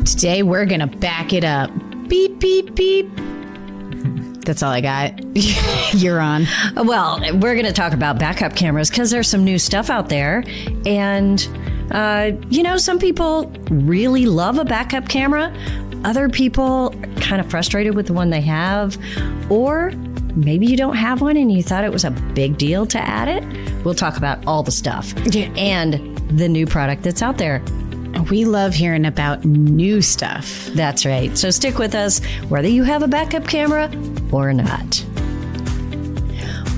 Today we're going to back it up. Beep, beep, beep. That's all I got. You're on. Well, we're going to talk about backup cameras because there's some new stuff out there. And, some people really love a backup camera. Other people are kind of frustrated with the one they have. Or maybe you don't have one and you thought it was a big deal to add it. We'll talk about all the stuff and the new product that's out there. We love hearing about new stuff. That's right. So stick with us, whether you have a backup camera or not.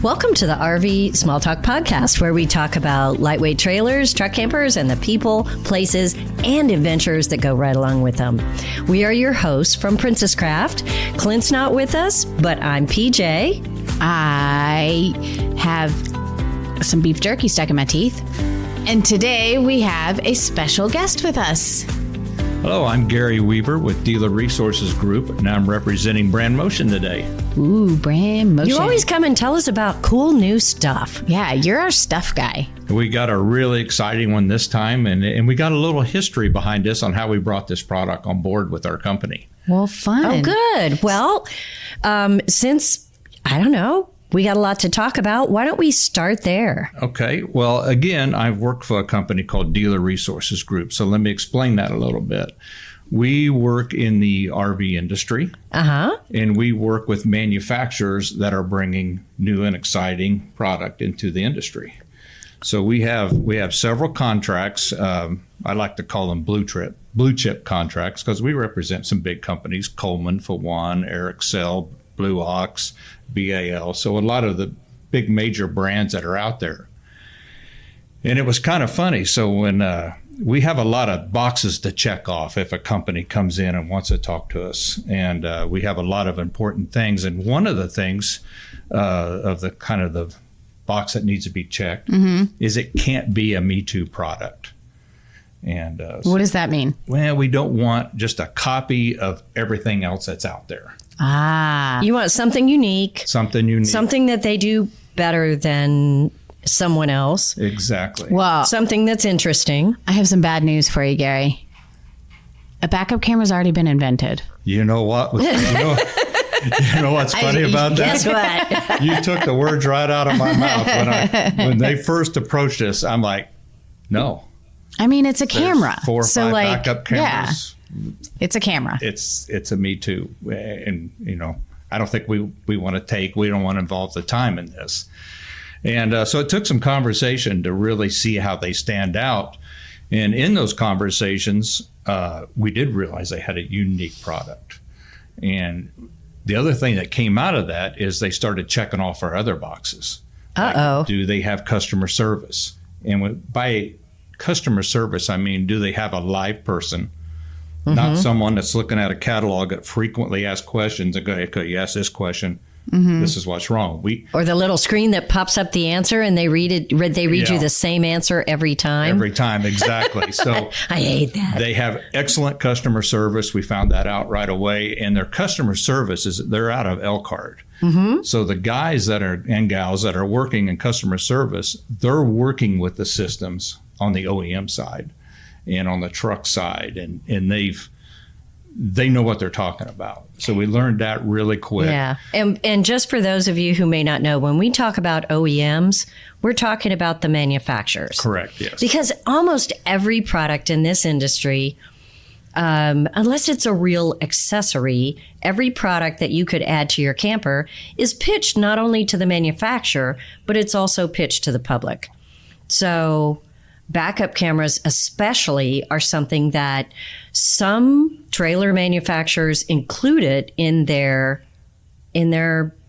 Welcome to the RV Small Talk Podcast, where we talk about lightweight trailers, truck campers, and the people, places, and adventures that go right along with them. We are your hosts from Princess Craft. Clint's not with us, but I'm PJ. I have some beef jerky stuck in my teeth. And today we have a special guest with us. Hello, I'm Gary Weaver with Dealer Resources Group, and I'm representing Brand Motion today. Ooh, Brand Motion. You always come and tell us about cool new stuff. Yeah, you're our stuff guy. We got a really exciting one this time, and we got a little history behind this on how we brought this product on board with our company. Well, fun. Oh, good. Well, since, we got a lot to talk about. Why don't we start there? Okay. Well, again, I've worked for a company called Dealer Resources Group, so let me explain that a little bit. We work in the RV industry, and we work with manufacturers that are bringing new and exciting product into the industry. So we have several contracts. I like to call them blue chip contracts because we represent some big companies: Coleman for one, Airxcel, Blue Ox, BAL. So a lot of the big major brands that are out there. And it was kind of funny. So when we have a lot of boxes to check off if a company comes in and wants to talk to us, and we have a lot of important things. And one of the things of the kind of the box that needs to be checked is it can't be a Me Too product. And what does that mean? Well, we don't want just a copy of everything else that's out there. You want something unique. Something unique. Something that they do better than someone else. Exactly. Well, Something that's interesting. I have some bad news for you, Gary. A backup camera's already been invented. You know what? You know what's funny about that? Guess what? You took the words right out of my mouth. When they first approached us, I'm like, no. I mean, it's a camera. There's 4 or 5 backup cameras. Yeah, it's a camera. It's a Me Too. And, I don't think we don't want to involve the time in this. And so it took some conversation to really see how they stand out. And in those conversations, we did realize they had a unique product. And the other thing that came out of that is they started checking off our other boxes. Like, do they have customer service? And by customer service, I mean, do they have a live person? Not someone that's looking at a catalog that frequently asks questions and go, okay, you ask this question, this is what's wrong. Or the little screen that pops up the answer and they read you the same answer every time. Every time, exactly. So I hate that. They have excellent customer service. We found that out right away. And their customer service they're out of Elkhart. So the guys and gals that are working in customer service, they're working with the systems on the OEM side and on the truck side, and they know what they're talking about. So we learned that really quick. Yeah. And just for those of you who may not know, when we talk about OEMs, we're talking about the manufacturers. Correct, yes. Because almost every product in this industry, unless it's a real accessory, every product that you could add to your camper is pitched not only to the manufacturer, but it's also pitched to the public. So backup cameras especially are something that some trailer manufacturers included in their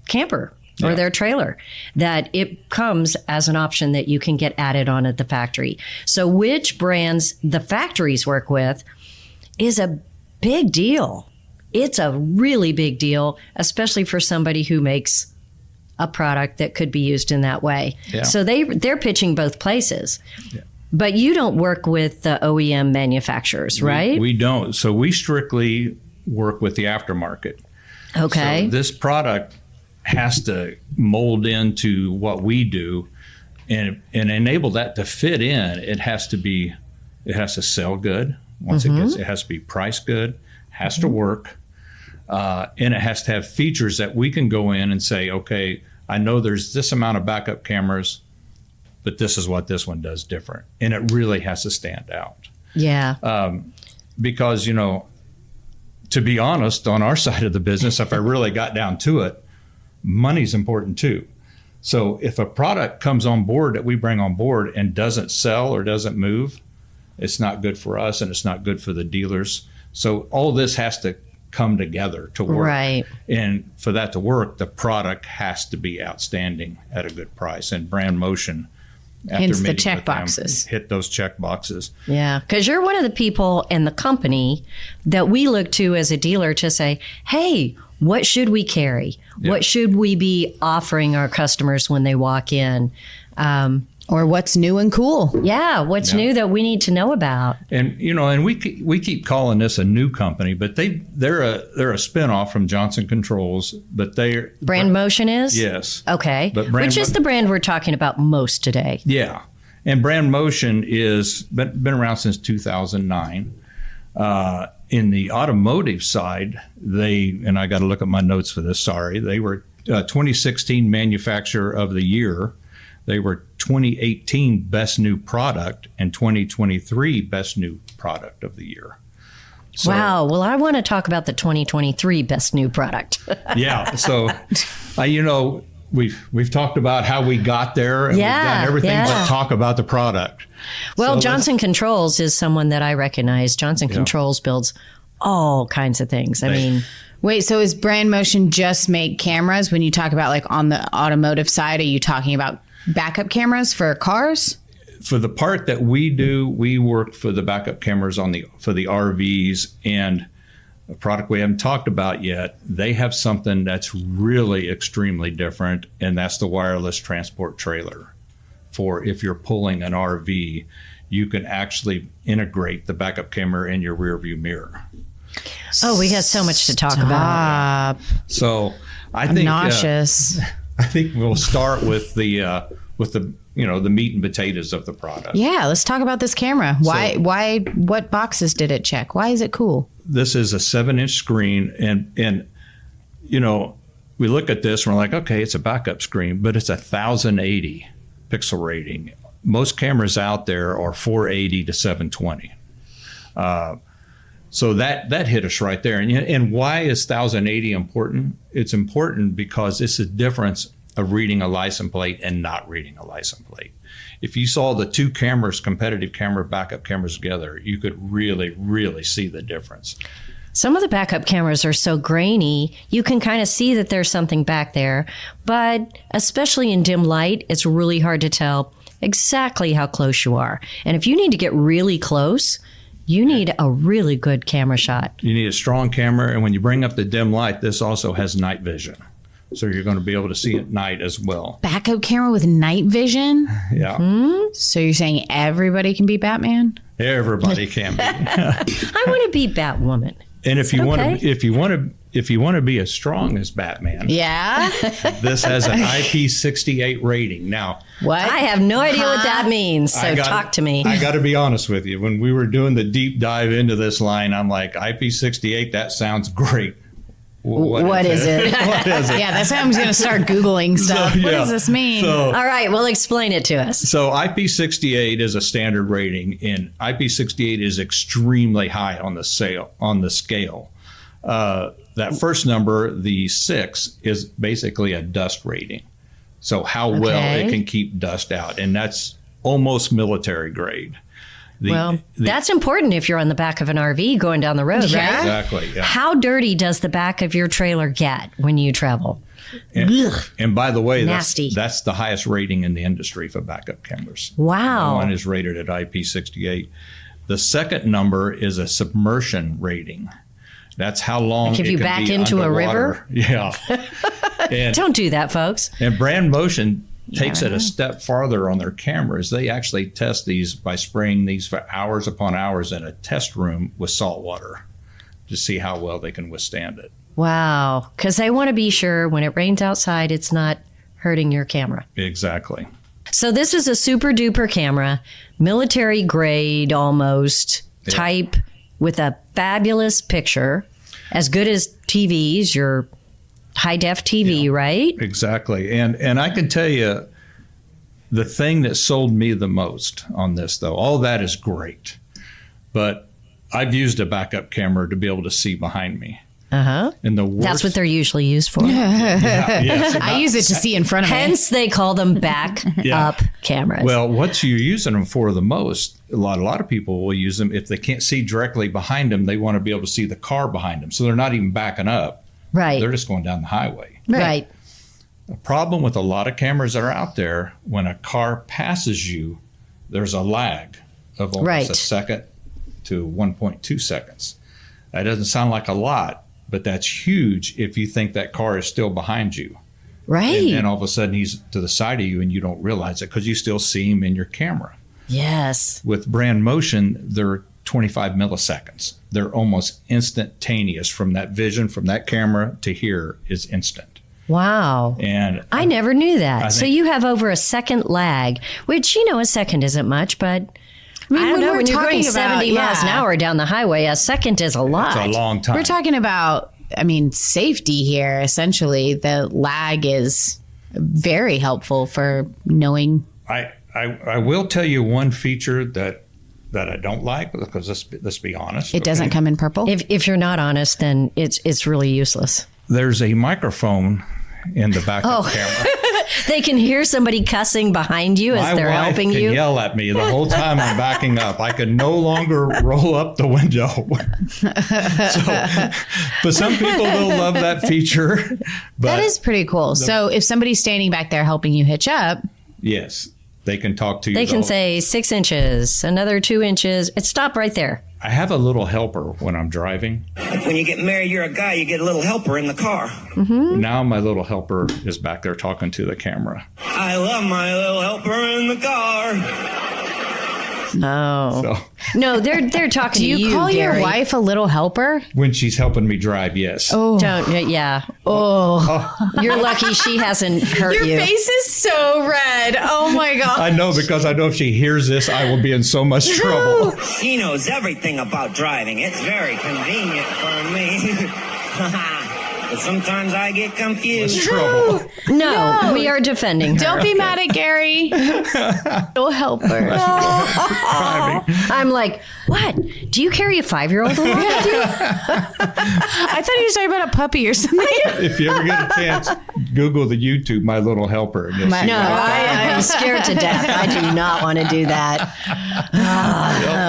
camper or their trailer, that it comes as an option that you can get added on at the factory. So which brands the factories work with is a big deal. It's a really big deal, especially for somebody who makes a product that could be used in that way. Yeah. So they're pitching both places. Yeah. But you don't work with the OEM manufacturers, right? We don't. So we strictly work with the aftermarket. Okay. So this product has to mold into what we do and enable that to fit in. It has to sell good. once it has to be priced good, has to work, and it has to have features that we can go in and say, okay, I know there's this amount of backup cameras, but this is what this one does different. And it really has to stand out. Yeah. Because, to be honest, on our side of the business, if I really got down to it, money's important too. So if a product comes on board that we bring on board and doesn't sell or doesn't move, it's not good for us and it's not good for the dealers. So all this has to come together to work. Right. And for that to work, the product has to be outstanding at a good price. And Brand Motion, after Hence the meeting check with them, boxes. hit those check boxes. Yeah, because you're one of the people in the company that we look to as a dealer to say, hey, what should we carry? Yeah. What should we be offering our customers when they walk in? Or what's new and cool. What's new that we need to know about? And and we keep calling this a new company, but they're a spinoff from Johnson Controls, but they're Brand Motion is? Yes. Okay. But Which is the brand we're talking about most today. Yeah. And Brand Motion is been around since 2009. In the automotive side, and I got to look at my notes for this, sorry, they were 2016 Manufacturer of the Year. They were 2018 Best New Product and 2023 Best New Product of the Year. So, wow. Well, I want to talk about the 2023 Best New Product. Yeah. So, we've talked about how we got there, and we've done everything but talk about the product. Well, So Johnson Controls is someone that I recognize. Johnson Controls builds all kinds of things. I mean, Wait, so is Brand Motion just make cameras? When you talk about like on the automotive side, are you talking about backup cameras for cars? For the part that we do, we work for the backup cameras for the RVs, and a product we haven't talked about yet. They have something that's really extremely different, and that's the wireless transport trailer. For if you're pulling an RV, you can actually integrate the backup camera in your rear view mirror. oh, we got so much to talk about. So I think Nauseous. I think we'll start with the the meat and potatoes of the product. Yeah, let's talk about this camera. What boxes did it check? Why is it cool? This is a 7-inch screen, and we look at this and we're like, okay, it's a backup screen, but it's 1080 pixel rating. Most cameras out there are 480 to 720. So that hit us right there. And why is 1080 important? It's important because it's the difference of reading a license plate and not reading a license plate. If you saw the two cameras, competitive camera, backup cameras together, you could really, really see the difference. Some of the backup cameras are so grainy, you can kind of see that there's something back there. But especially in dim light, it's really hard to tell exactly how close you are. And if you need to get really close, you need a really good camera shot. You need a strong camera, and when you bring up the dim light, this also has night vision. So you're going to be able to see at night as well. Backup camera with night vision? Yeah. So you're saying everybody can be Batman? Everybody can be. I want to be Batwoman. And if you Okay. want to be as strong as Batman, Yeah. this has an IP68 rating. Now, What? I have no idea what that means, so talk to me. I got to be honest with you. When we were doing the deep dive into this line, I'm like, IP68, that sounds great. What is it? What is it? Yeah, that's how I'm going to start Googling stuff. What does this mean? All right, well, explain it to us. So IP68 is a standard rating, and IP68 is extremely high on the scale. That first number, the 6, is basically a dust rating. So how well it can keep dust out, and that's almost military grade. That's important if you're on the back of an RV going down the road, right? Exactly. Yeah. How dirty does the back of your trailer get when you travel? And by the way, Nasty. that's the highest rating in the industry for backup cameras. Wow. One is rated at IP68. The second number is a submersion rating. That's how long Like if it you can back be into a underwater. river? Yeah. And, Don't do that, folks. and Brand Motion takes it a step farther on their cameras. They actually test these by spraying these for hours upon hours in a test room with salt water to see how well they can withstand it. Wow. Because they want to be sure when it rains outside, it's not hurting your camera. Exactly. So this is a super duper camera, military grade almost type with a fabulous picture, as good as TVs, your high def TV, right? Exactly. And I can tell you the thing that sold me the most on this, though, all that is great, but I've used a backup camera to be able to see behind me. Uh-huh. And the worst, That's what they're usually used for. yes, I use it to see in front of me. Hence, they call them back up cameras. well, what you're using them for the most, a lot of people will use them if they can't see directly behind them. They want to be able to see the car behind them, so they're not even backing up. right. They're just going down the highway. Right. The problem with a lot of cameras that are out there, when a car passes you, there's a lag of almost Right. a second to 1.2 seconds. That doesn't sound like a lot, but that's huge if you think that car is still behind you. Right. And all of a sudden he's to the side of you and you don't realize it because you still see him in your camera. Yes. With brand motion, they're 25 milliseconds. They're almost instantaneous from that vision, from that camera to here is instant. Wow. And I never knew that. I So think- you have over a second lag, which, a second isn't much, but I don't when know. we're When you're going talking about- 70 miles an yeah. hour down the highway, a second is a lot. it's a long time. We're talking about, safety here. Essentially, the lag is very helpful for knowing. I will tell you one feature that I don't like, because let's be honest. It doesn't come in purple. If you're not honest, then it's really useless. There's a microphone in the backup camera. They can hear somebody cussing behind you as My they're wife helping can you. yell at me the whole time I'm backing up. I can no longer roll up the window. But some people will love that feature. But That is pretty cool. So if somebody's standing back there helping you hitch up, yes, they can talk to you. They can though. say 6 inches, another 2 inches. It stop right there. I have a little helper when I'm driving. Like when you get married, you're a guy, you get a little helper in the car. Now my little helper is back there talking to the camera. I love my little helper in the car. Oh So no, they're talking do you to you. call your Gary. wife a little helper? when she's helping me drive, yes. Don't. Yeah. Oh, you're lucky she hasn't hurt you. is so red. Oh my God. I know, because I know if she hears this, I will be in so much trouble. She knows everything about driving. It's very convenient for me. But sometimes I get confused. Trouble. No, we are defending her. Don't be mad at Gary. Little helper. I'm like, what? Do you carry a 5-year-old along with you? I thought he was talking about a puppy or something. If you ever get a chance, Google the YouTube "My Little Helper." And you'll see No, I'm scared to death. I do not want to do that.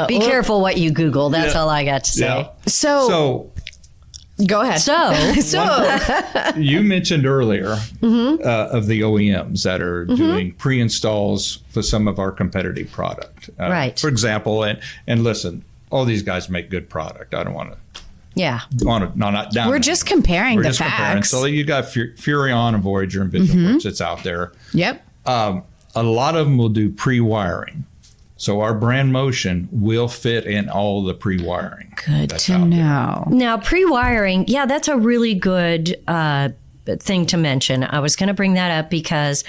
Be careful what you Google. That's all I got to say. Yeah. So, go ahead. So, You mentioned earlier of the OEMs that are doing pre-installs for some of our competitive product. Right. For example, and listen, all these guys make good product. I don't want yeah. to not down. we're just comparing We're the just comparing. facts. So you got Furrion and Voyager and VisualWorks that's out there. Yep. A lot of them will do pre-wiring. So our brand motion will fit in all the pre-wiring. Good that's to out there. know. Now, pre-wiring, yeah, that's a really good thing to mention. I was going to bring that up because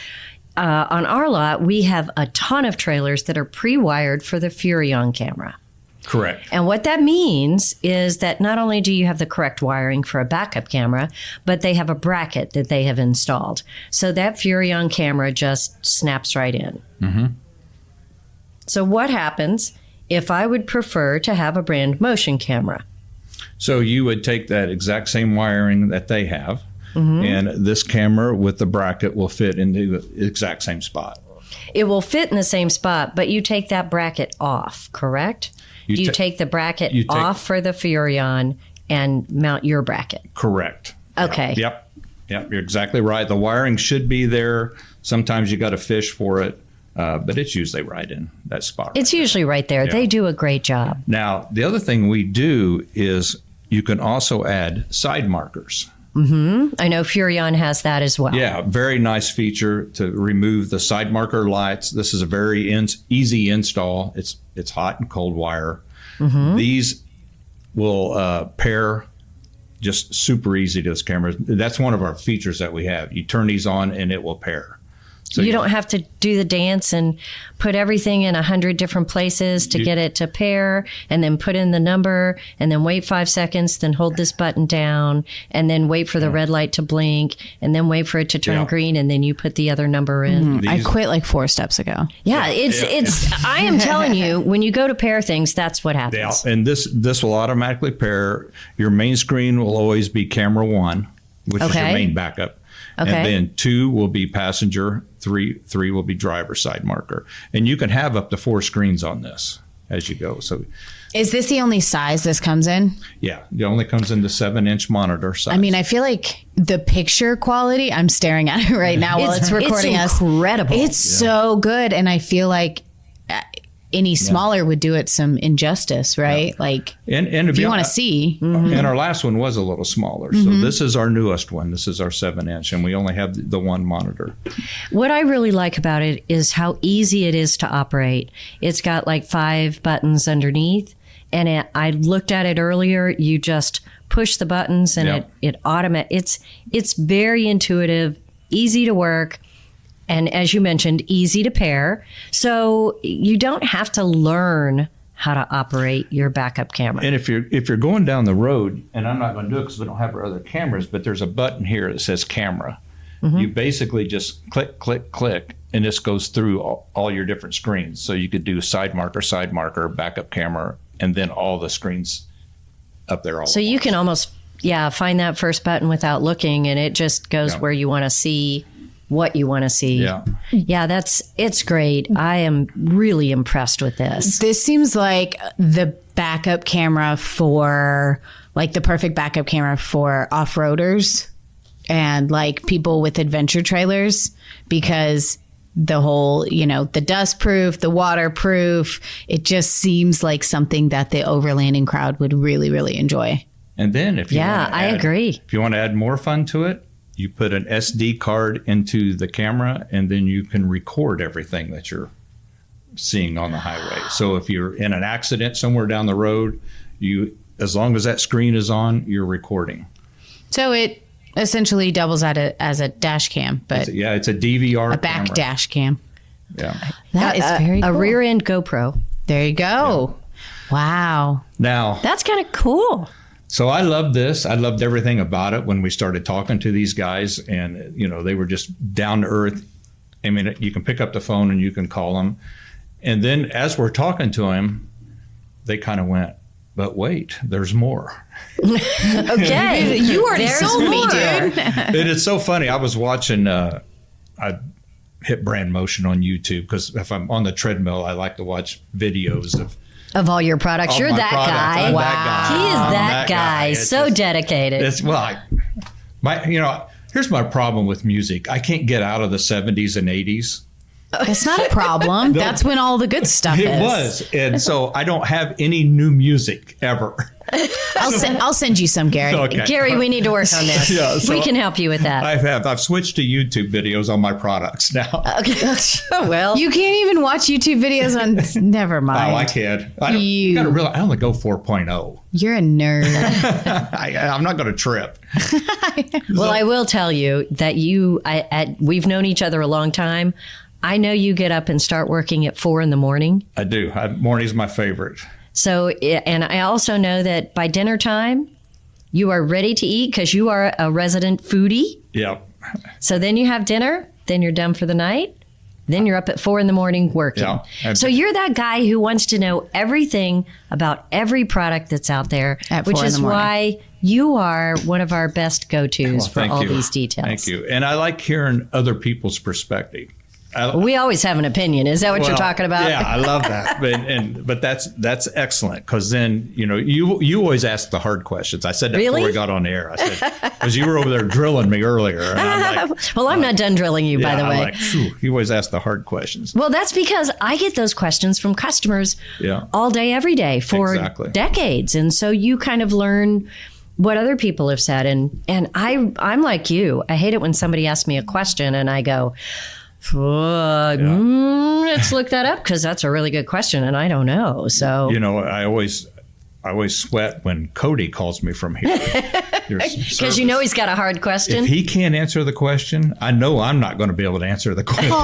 on our lot, we have a ton of trailers that are pre-wired for the Furrion camera. Correct. And what that means is that not only do you have the correct wiring for a backup camera, but they have a bracket that they have installed. So that Furrion camera just snaps right in. Mm-hmm. So what happens if I would prefer to have a brand motion camera? So you would take that exact same wiring that they have, and this camera with the bracket will fit into the exact same spot. It will fit in the same spot, but you take that bracket off, correct? You take the bracket off for the Furrion and mount your bracket. Correct. Okay. Yep. You're exactly right. The wiring should be there. Sometimes you got to fish for it, but it's usually right in that spot. It's usually right there. Yeah. They do a great job. Now, the other thing we do is you can also add side markers. I know Furrion has that as well. Yeah, very nice feature to remove the side marker lights. This is a very easy install. It's hot and cold wire. These will pair just super easy to this camera. That's one of our features that we have. You turn these on and it will pair. So you don't have to do the dance and put everything in 100 different places to get it to pair, and then put in the number, and then wait 5 seconds, then hold this button down, and then wait for the red light to blink, and then wait for it to turn green, and then you put the other number in. I quit like 4 steps ago. Yeah, it's. I am telling you, when you go to pair things, that's what happens. Yeah, and this will automatically pair. Your main screen will always be camera 1, which is your main backup. Okay. And then 2 will be passenger, 3 will be driver side marker. And you can have up to 4 screens on this as you go. So Is this the only size this comes in? yeah, it only comes in the 7-inch monitor size. I mean, I feel like the picture quality, I'm staring at it right now while it's recording us. It's incredible. It's so good. And I feel like any smaller would do it some injustice, right? Like, and if you want to see. And our last one was a little smaller. So this is our newest one. This is our 7-inch, and we only have the one monitor. What I really like about it is how easy it is to operate. It's got like 5 buttons underneath. And I looked at it earlier. You just push the buttons and it automatic. It's very intuitive, easy to work. And as you mentioned, easy to pair. So you don't have to learn how to operate your backup camera. And if you're going down the road, and I'm not going to do it because we don't have our other cameras, but there's a button here that says camera. You basically just click, click, click, and this goes through all your different screens. So you could do side marker, backup camera, and then all the screens up there. So you can almost, find that first button without looking, and it just goes where you want to see what you want to see. Yeah, it's great. I am really impressed with this. This seems like the backup camera for, like the perfect backup camera for off-roaders and like people with adventure trailers, because the whole, the dust proof, the waterproof, it just seems like something that the overlanding crowd would really, really enjoy. And then if you I agree. If you want to add more fun to it, you put an SD card into the camera, and then you can record everything that you're seeing on the highway. So if you're in an accident somewhere down the road, as long as that screen is on, you're recording. So it essentially doubles as a dash cam, but it's a DVR a back camera. dash cam. Yeah. That is very cool. A rear end GoPro. There you go. Yeah. Wow. Now, that's kind of cool. So I loved this. I loved everything about it when we started talking to these guys, and they were just down to earth. I mean, you can pick up the phone and you can call them. And then as we're talking to them, they kind of went, but wait, there's more. Okay. You already sold me, dude. It is so funny. I was watching, I hit Brand Motion on YouTube because if I'm on the treadmill, I like to watch videos of all your products. You're that guy. I'm wow. that guy. He is that guy. It's so dedicated. Here's my problem with music. I can't get out of the 70s and 80s. That's not a problem. That's when all the good stuff is. It was. And so I don't have any new music ever. I'll send you some, Gary. Okay. Gary, we need to work on this. So we can help you with that. I've switched to YouTube videos on my products now. Okay. Well, you can't even watch YouTube videos on. Never mind. Oh, I can. You gotta realize I only go 4.0. You're a nerd. I'm not going to trip. Well, I will tell you that we've known each other a long time. I know you get up and start working at 4 a.m. I do. Morning's my favorite. So, and I also know that by dinner time, you are ready to eat because you are a resident foodie. Yep. So then you have dinner, then you're done for the night. Then you're up at 4 a.m. working. Yeah. So you're that guy who wants to know everything about every product that's out there, which is why you are one of our best go-tos for all these details. Thank you. And I like hearing other people's perspective. We always have an opinion. Is that what you're talking about? Yeah, I love that. But that's excellent because then you always ask the hard questions. I said that before we got on the air. I said because you were over there drilling me earlier. And I'm like, well, I'm not done drilling you, by the way. I'm like, you always ask the hard questions. Well, that's because I get those questions from customers all day, every day for decades, and so you kind of learn what other people have said. And I'm like you. I hate it when somebody asks me a question and I go, let's look that up because that's a really good question and I don't know. So I always sweat when Cody calls me from here. your Because you know he's got a hard question. If he can't answer the question, I know I'm not going to be able to answer the question. So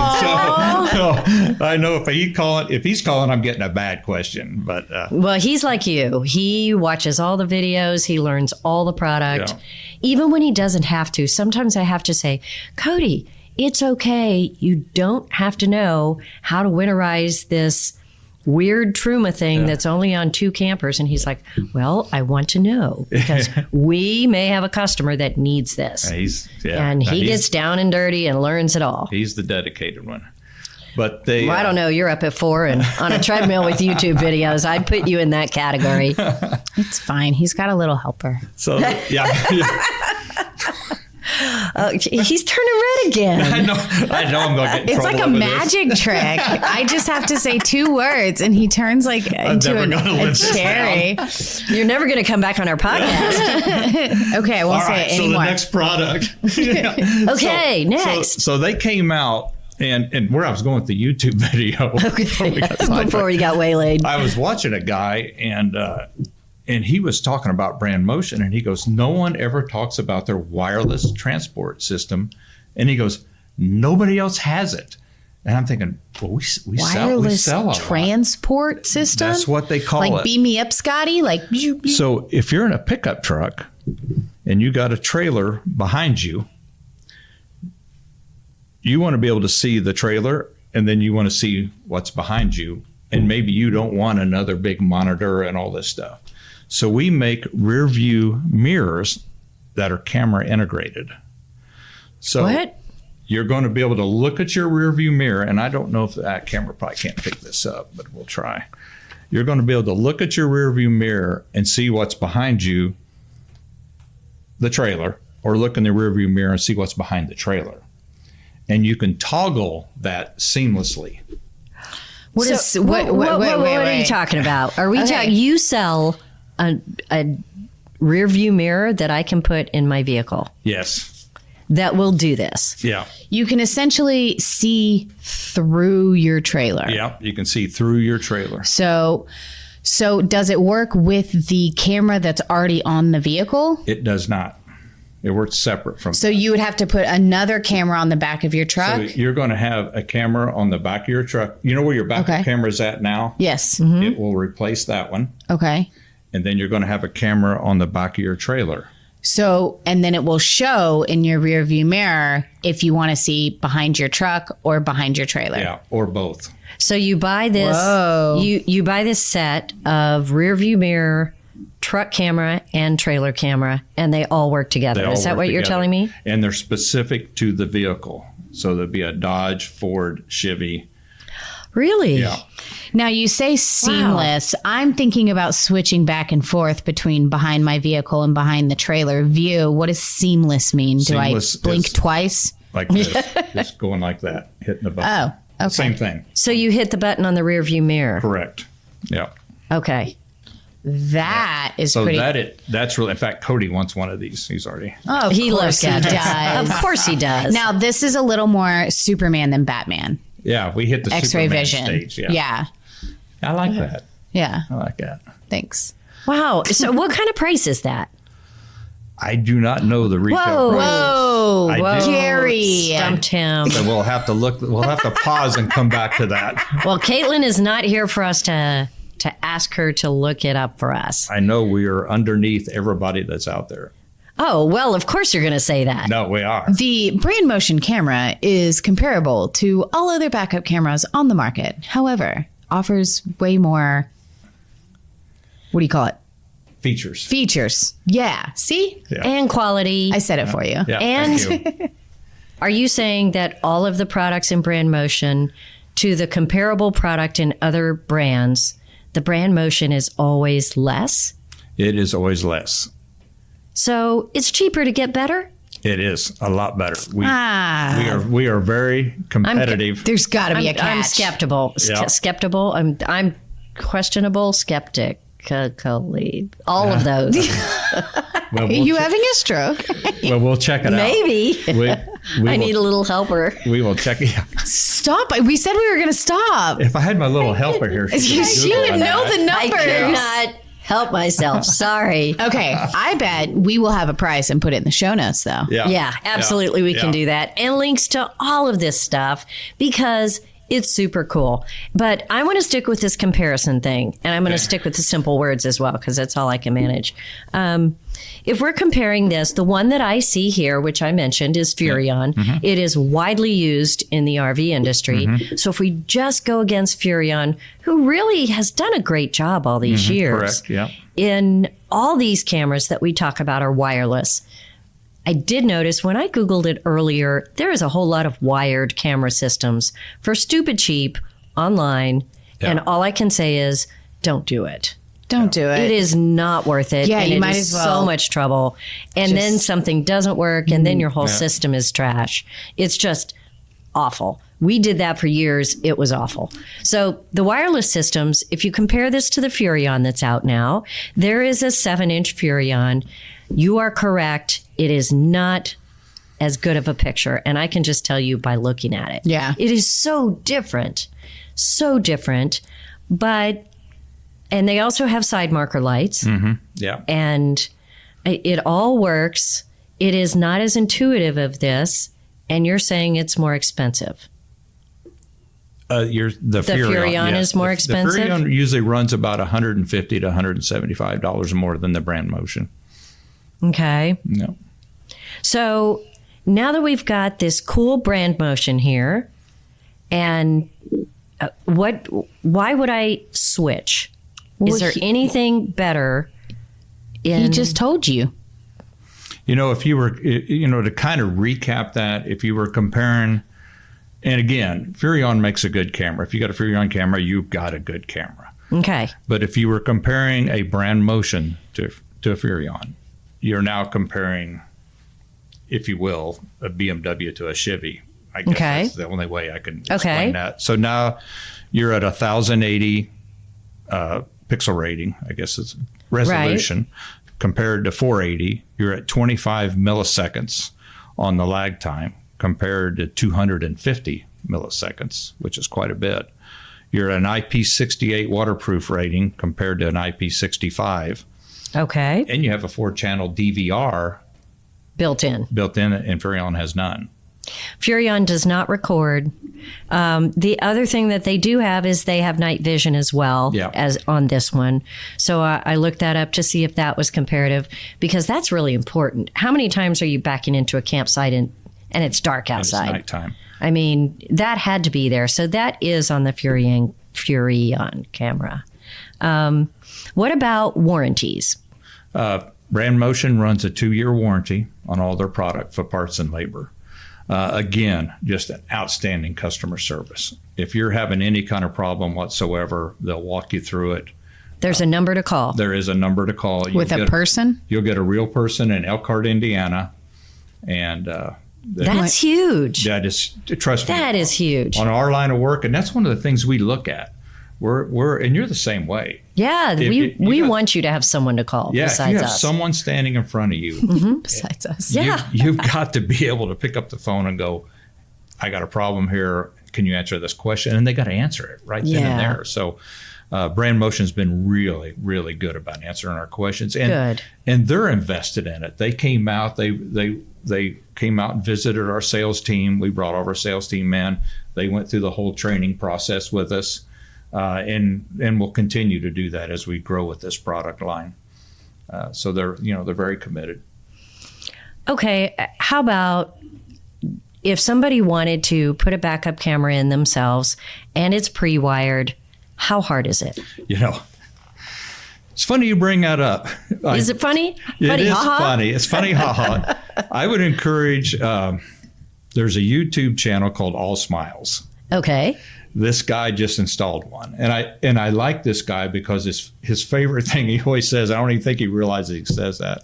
I know if he's calling, I'm getting a bad question. But Well, he's like you. He watches all the videos. He learns all the product. Yeah. Even when he doesn't have to. Sometimes I have to say, Cody, it's okay. You don't have to know how to winterize this weird Truma thing that's only on 2 campers. And he's like, well, I want to know because we may have a customer that needs this. And he gets down and dirty and learns it all. He's the dedicated one. But Well, I don't know. You're up at 4 and on a treadmill with YouTube videos. I'd put you in that category. It's fine. He's got a little helper. So, yeah. He's turning red again. I know I'm going to get in It's trouble like a over magic trick. I just have to say 2 words and he turns like into never gonna a live this cherry. You're never going to come back on our podcast. Okay, I won't All say right, it so anymore. the next product. Okay, next. So they came out, and where I was going with the YouTube video. Before we got waylaid. I was watching a guy, and he was talking about brand motion, and he goes, no one ever talks about their wireless transport system. And he goes, nobody else has it. And I'm thinking, well, we Wireless sell a lot. transport system? That's what they call like, it. beam me up, Scotty. Like, So if you're in a pickup truck and you got a trailer behind you, you want to be able to see the trailer, and then you want to see what's behind you. And maybe you don't want another big monitor and all this stuff. So we make rear view mirrors that are camera integrated. So What? you're going to be able to look at your rear view mirror, and I don't know if that camera probably can't pick this up, but we'll try. You're going to be able to look at your rear view mirror and see what's behind you, the trailer, or look in the rear view mirror and see what's behind the trailer. And you can toggle that seamlessly. what are you talking about? Are we talking? You sell a rear view mirror that I can put in my vehicle Yes. that will do this. Yeah. You can essentially see through your trailer. Yeah. You can see through your trailer. So does it work with the camera that's already on the vehicle? It does not. It works separate from. So you would have to put another camera on the back of your So truck? you're going to have a camera on the back of your truck. You know where your backup camera is at now? Yes. It will replace that one. Okay. And then you're going to have a camera on the back of your trailer. So, and then it will show in your rear view mirror if you want to see behind your truck or behind your trailer. Yeah, or both. So you buy this. Whoa. You buy this set of rear view mirror, truck camera, and trailer camera, and they all work together. They all Is that work what you're together. telling me? And they're specific to the vehicle. So there'll be a Dodge, Ford, Chevy. Really? Yeah. Now you say seamless. I'm thinking about switching back and forth between behind my vehicle and behind the trailer view. What does seamless mean? Seamless Do I blink is- twice? Like this. Just going like that, hitting the button. Oh, okay. Same thing. So you hit the button on the rear view mirror. Correct. Yeah. Okay. That is So pretty. that's really, in fact, Cody wants one of these. He's already. Oh, of He course loves he gadgets. does. Of course he does. Now this is a little more Superman than Batman. Yeah, we hit the X-ray Superman vision. stage. Yeah. Yeah. I like that. Yeah. I like that. Thanks. Wow. So what kind of price is that? I do not know the retail Whoa. price. Whoa, I do. Gary. Stumped him. So we'll have to look. We'll have to pause and come back to that. Well, Caitlin is not here for us to ask her to look it up for us. I know we are underneath everybody that's out there. Oh, well, of course you're going to say that. No, we are. The Brand Motion camera is comparable to all other backup cameras on the market. However, offers way more, what do you call it? Features. Features. Yeah. See? Yeah. And quality. I said it for you. Yeah, And- thank you. Are you saying that all of the products in Brand Motion to the comparable product in other brands, the Brand Motion is always less? It is always less. So it's cheaper to get better? It is a lot better. Ah. We are very competitive. There's got to be a I'm catch. skeptical. Yeah. Skeptical. I'm questionable, skeptic. All of those. Well, Are we'll you che- having a stroke? well, we'll check it Maybe. out. We I will, need a little helper. we will check it out. Stop. We said we were going to stop. If I had my little helper here, She would know the I numbers. could not help myself. Sorry. Okay, I bet we will have a price and put it in the show notes, though. Yeah, absolutely. We can do that. And links to all of this stuff because it's super cool. But I want to stick with this comparison thing. And I'm going to stick with the simple words as well because that's all I can manage. If we're comparing this, the one that I see here, which I mentioned, is Furrion. It is widely used in the RV industry. So if we just go against Furrion, who really has done a great job all these years. Correct, yeah. In all these cameras that we talk about are wireless. I did notice when I Googled it earlier, there is a whole lot of wired camera systems for stupid cheap online. Yeah. And all I can say is don't do it. Don't do it. It is not worth it. Yeah, and you it might is as well so much trouble. And then something doesn't work, and then your whole system is trash. It's just awful. We did that for years. It was awful. So the wireless systems, if you compare this to the Furrion that's out now, there is a 7-inch Furrion. You are correct. It is not as good of a picture. And I can just tell you by looking at it. Yeah. It is so different. So different. But, and they also have side marker lights. Yeah. And it all works. It is not as intuitive of this. And you're saying it's more expensive. The Furrion is more expensive? The Furrion usually runs about $150 to $175 more than the Brand Motion. Okay. No. So now that we've got this cool Brand Motion here, and why would I switch? Is there anything better? He just told you. You know, if you were, to kind of recap that, if you were comparing, and again, Furrion makes a good camera. If you got a Furrion camera, you've got a good camera. Okay. But if you were comparing a Brand Motion to a Furrion, you're now comparing, if you will, a BMW to a Chevy. I guess that's the only way I can explain that. So now you're at 1080 pixel rating, I guess it's resolution, compared to 480. You're at 25 milliseconds on the lag time compared to 250 milliseconds, which is quite a bit. You're at an IP68 waterproof rating compared to an IP65. Okay. And you have a 4-channel DVR built in, and Furrion has none. Furrion does not record. The other thing that they do have is they have night vision as well as on this one. So I looked that up to see if that was comparative because that's really important. How many times are you backing into a campsite and it's dark outside? And it's nighttime. I mean, that had to be there. So that is on the Furrion camera. What about warranties? Brand Motion runs a 2-year warranty on all their product for parts and labor. Again, just an outstanding customer service. If you're having any kind of problem whatsoever, they'll walk you through it. There's a number to call. There is a number to call. With a person? You'll get a real person in Elkhart, Indiana. And that's huge. That is, trust me. That is huge. On our line of work, and that's one of the things we look at. And you're the same way. Yeah, we want you to have someone to call besides us. If you have someone standing in front of you. Besides us. You've got to be able to pick up the phone and go, I got a problem here. Can you answer this question? And they got to answer it right then and there. So Brand Motion's been really, really good about answering our questions. And they're invested in it. They came out, they came out and visited our sales team. We brought all our sales team in. They went through the whole training process with us. And we'll continue to do that as we grow with this product line. So they're very committed. Okay, how about if somebody wanted to put a backup camera in themselves and it's pre-wired, how hard is it? It's funny you bring that up. Is it funny? It is funny. It's funny, haha. I would encourage, there's a YouTube channel called All Smiles. Okay. This guy just installed one. And I like this guy because his favorite thing he always says, I don't even think he realizes he says that,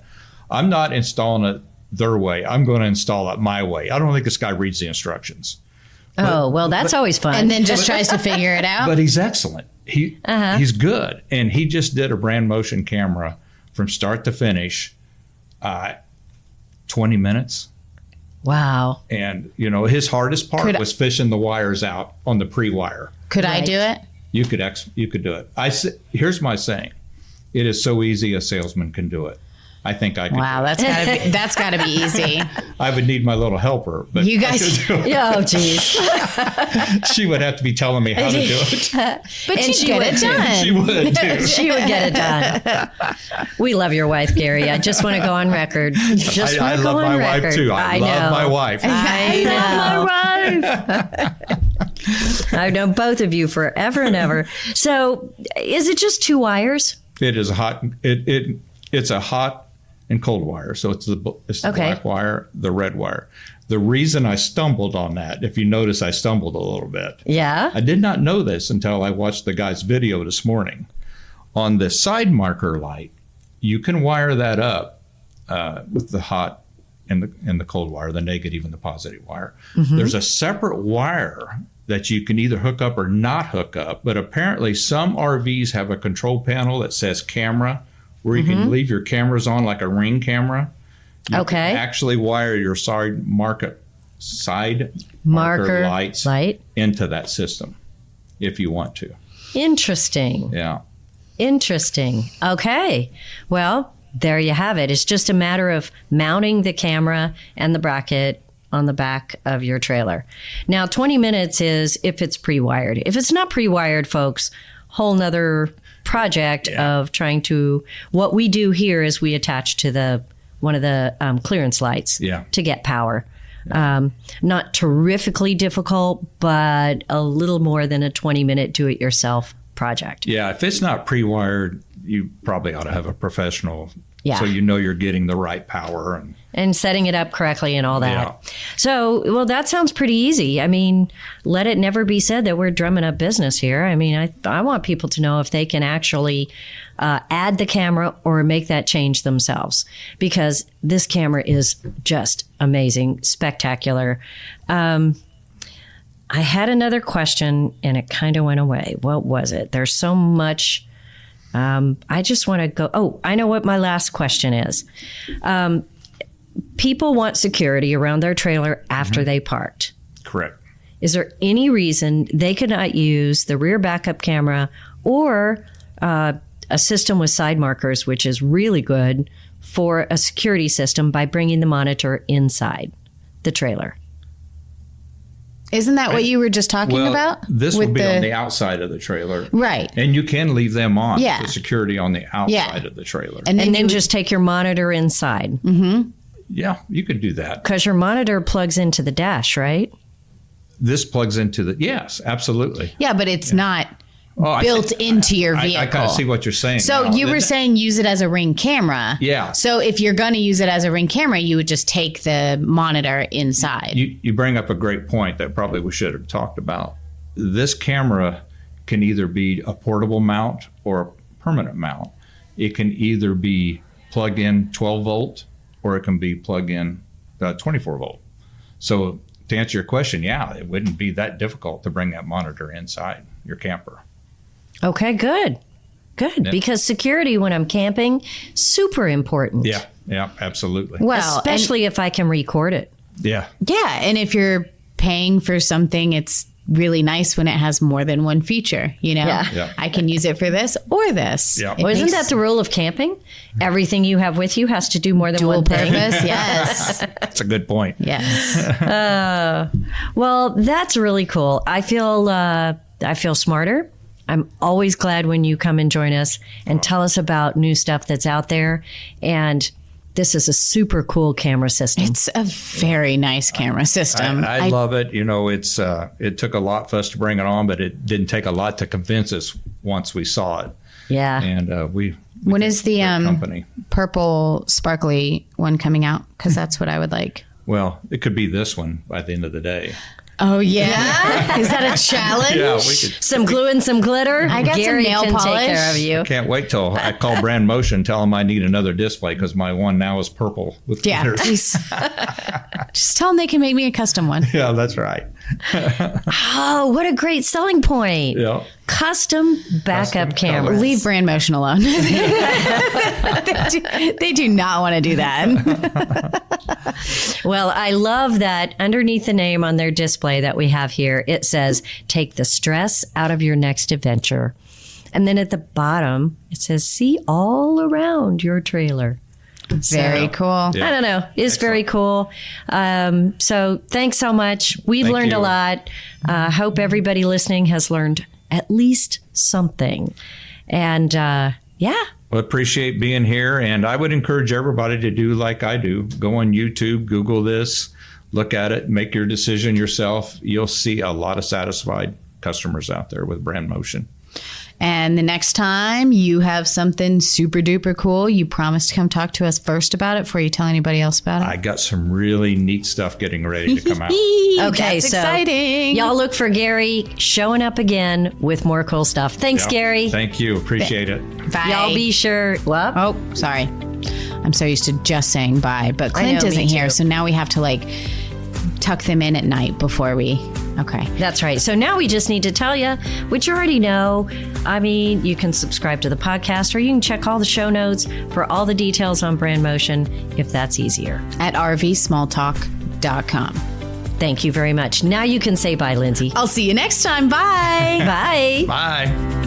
I'm not installing it their way. I'm going to install it my way. I don't think this guy reads the instructions. That's always fun. And then just tries to figure it out. But he's excellent. He's good. And he just did a Brand Motion camera from start to finish, 20 minutes. Wow. And, his hardest part was fishing the wires out on the pre-wire. Could I do it? You could do it. Here's my saying. It is so easy a salesman can do it. I think I could. Wow, do it. that's gotta be easy. I would need my little helper, but You I guys- could do it. Oh, geez. She would have to be telling me how to do it. But And you she get would it too. done. She would too. She would get it done. We love your wife, Gary. I just want to go on record. Just I want to go love on my record. wife too. I love know. my wife. I know. I've known both of you forever and ever. So, is it just 2 wires? It is hot. It's a hot and cold wire. So it's the Okay. black wire, the red wire. The reason I stumbled on that, if you notice, I stumbled a little bit. Yeah. I did not know this until I watched the guy's video this morning. On the side marker light, you can wire that up with the hot and the cold wire, the negative and the positive wire. There's a separate wire that you can either hook up or not hook up, but apparently some RVs have a control panel that says camera, where you can leave your cameras on like a Ring camera. You Okay. can actually wire your side marker lights light. into that system if you want to. Interesting. Yeah. Interesting. Okay. Well, there you have it. It's just a matter of mounting the camera and the bracket on the back of your trailer. Now, 20 minutes is if it's pre-wired. If it's not pre-wired, folks, whole nother project of trying to, what we do here is we attach to one of the clearance lights to get power. Not terrifically difficult, but a little more than a 20-minute do-it-yourself project. Yeah, if it's not pre-wired, you probably ought to have a professional Yeah. so you know you're getting the right power. And setting it up correctly and all that. Yeah. So, well, that sounds pretty easy. I mean, let it never be said that we're drumming up business here. I mean, I want people to know if they can actually add the camera or make that change themselves, because this camera is just amazing, spectacular. I had another question and it kind of went away. What was it? There's so much. I just want to go. Oh, I know what my last question is. People want security around their trailer after they parked. Correct. Is there any reason they could not use the rear backup camera or a system with side markers, which is really good for a security system, by bringing the monitor inside the trailer? Isn't that what you were just talking about? This will with be on the outside of the trailer. Right. And you can leave them on Yeah. for security on the outside Yeah. of the trailer. And then, And then you just take your monitor inside, Yeah, you could do that. because your monitor plugs into the dash, right? This plugs into the, yes, absolutely. yeah, but it's not Oh, I built see- into your vehicle. I kind of see what you're saying. So now. you were saying use it as a Ring camera. Yeah. So if you're going to use it as a Ring camera, you would just take the monitor inside. You bring up a great point that probably we should have talked about. This camera can either be a portable mount or a permanent mount. It can either be plugged in 12 volt or it can be plugged in 24 volt. So to answer your question, yeah, it wouldn't be that difficult to bring that monitor inside your camper. Okay, good. Good. Yeah. Because security when I'm camping, super important. Yeah, absolutely. well, Especially if I can record it. Yeah. yeah, and if you're paying for something, it's really nice when it has more than one feature. You know, Yeah. Yeah. I can use it for this or this. Yeah. It Well, isn't makes that the rule of camping? Everything you have with you has to do more than dual one thing. purpose? Yes, That's a good point. yes. Well, that's really cool. I feel smarter. I'm always glad when you come and join us and tell us about new stuff that's out there. And this is a super cool camera system. It's a very nice camera system. I love it. You know, it took a lot for us to bring it on, but it didn't take a lot to convince us once we saw it. Yeah. And we When is the company? purple sparkly one coming out? Because that's what I would like. Well, it could be this one by the end of the day. Oh yeah, is that a challenge? Yeah, we could. Some glue and some glitter. I got some Gary nail can polish. take care of you. Can't wait till I call Brand Motion, tell them I need another display because my one now is purple with Yeah, glitter. please. Just tell them they can make me a custom one. Yeah, that's right. Oh, what a great selling point. Yeah. Custom backup Custom camera. colors. Leave Brand Motion alone. they do not want to do that. Well, I love that underneath the name on their display that we have here, it says, take the stress out of your next adventure. And then at the bottom, it says, see all around your trailer. Very cool. Yeah. I don't know. It's very cool. So thanks so much. We've Thank learned a you. lot. Hope everybody listening has learned at least something. And yeah. Well, appreciate being here. And I would encourage everybody to do like I do. Go on YouTube, Google this, look at it, make your decision yourself. You'll see a lot of satisfied customers out there with Brand Motion. And the next time you have something super duper cool, you promise to come talk to us first about it before you tell anybody else about it. I got some really neat stuff getting ready to come out. Okay, That's so exciting. y'all look for Gary showing up again with more cool stuff. Thanks, Yeah. Gary. Thank you. Appreciate it. Bye. Y'all be sure. What? Oh, sorry. I'm so used to just saying bye, but I Clint know, me isn't here, too. so now we have to like tuck them in at night before we. Okay. That's right. So now we just need to tell you, which you already know. I mean, you can subscribe to the podcast or you can check all the show notes for all the details on Brand Motion if that's easier. At rvsmalltalk.com. Thank you very much. Now you can say bye, Lindsay. I'll see you next time. Bye. Bye. Bye.